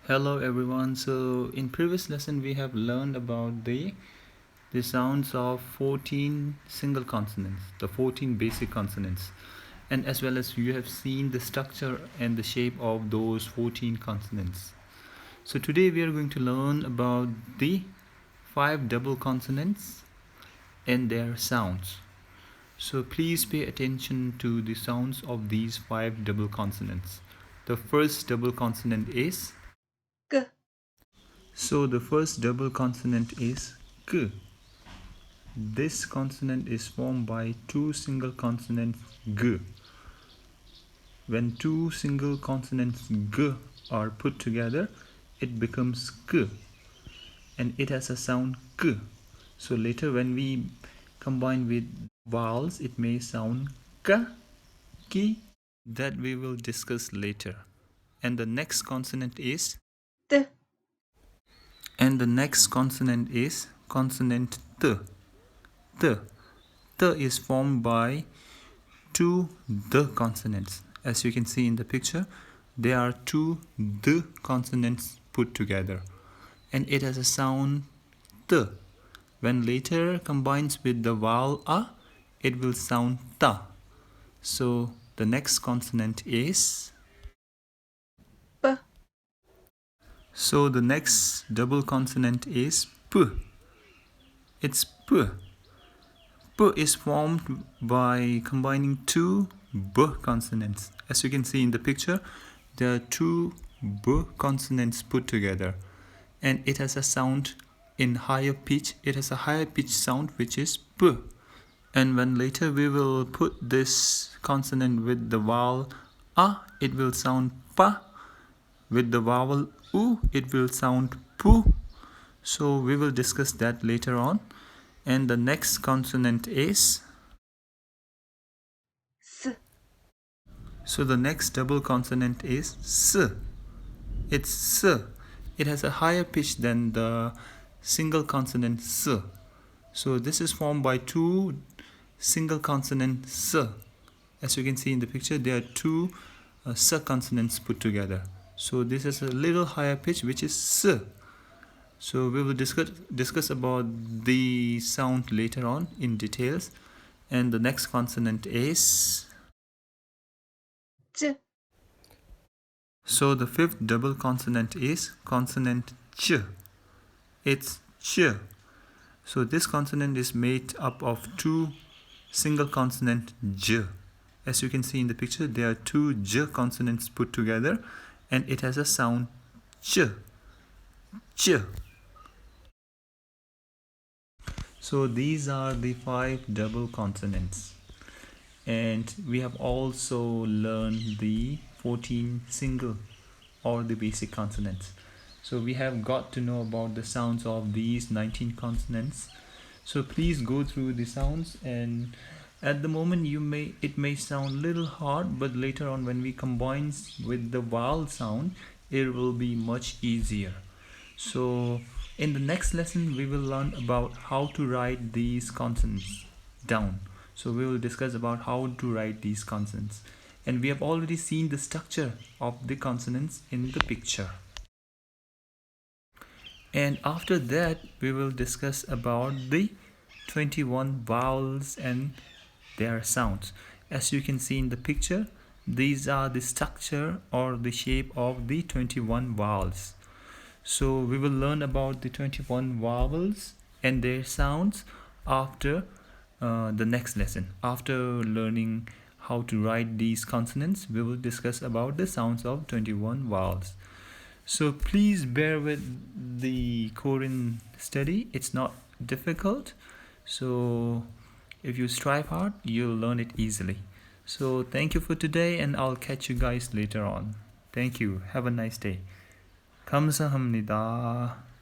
Hello everyone. So in previous lesson we have learned about the sounds of 14 single consonants, the 14 basic consonants, and as well as you have seen the structure and the shape of those 14 consonants. So today we are going to learn about the 5 double consonants and their sounds. So please pay attention to the sounds of these 5 double consonants. The first double consonant is G. So the first double consonant is K. This consonant is formed by two single consonants G. When two single consonants G are put together, it becomes K, and it has a sound K. So later when we combine with vowels, it may sound K, Ki. That we will discuss later. And the next consonant is T. consonant T. T. T is formed by two the consonants. As you can see in the picture, there are two the consonants put together, and it has a sound T. When later combines with the vowel A, it will sound Ta. So the next consonant is P. So the next double consonant is P. It's P. P is formed by combining two B consonants. As you can see in the picture, there are two B consonants put together, and it has a sound in higher pitch. It has a higher pitch sound which is P. And when later we will put this consonant with the vowel A, it will sound Pa. With the vowel U, it will sound Pu. So we will discuss that later on. And the next consonant is S. So the next double consonant is S. It's S. It has a higher pitch than the single consonant S. So this is formed by two single consonant S. As you can see in the picture, there are two S consonants put together. So this is a little higher pitch, which is S. So we will discuss about the sound later on in details. And the next consonant is Ch. So the fifth double consonant is consonant Ch. It's Ch. So this consonant is made up of two single consonant J. As you can see in the picture, there are two J consonants put together, and it has a sound Ch. Ch. So these are the 5 double consonants. And we have also learned the 14 single or the basic consonants. So we have got to know about the sounds of these 19 consonants. So please go through the sounds, and at the moment it may sound little hard, but later on when we combine with the vowel sound, it will be much easier. So in the next lesson we will learn about how to write these consonants down. So we will discuss about how to write these consonants, and we have already seen the structure of the consonants in the picture. And after that we will discuss about the 21 vowels and their sounds. As you can see in the picture, these are the structure or the shape of the 21 vowels. So we will learn about the 21 vowels and their sounds after the next lesson. After learning how to write these consonants, we will discuss about the sounds of 21 vowels. So please bear with the Korean study. It's not difficult. So if you strive hard, you'll learn it easily. So thank you for today, and I'll catch you guys later on. Thank you. Have a nice day. 감사합니다.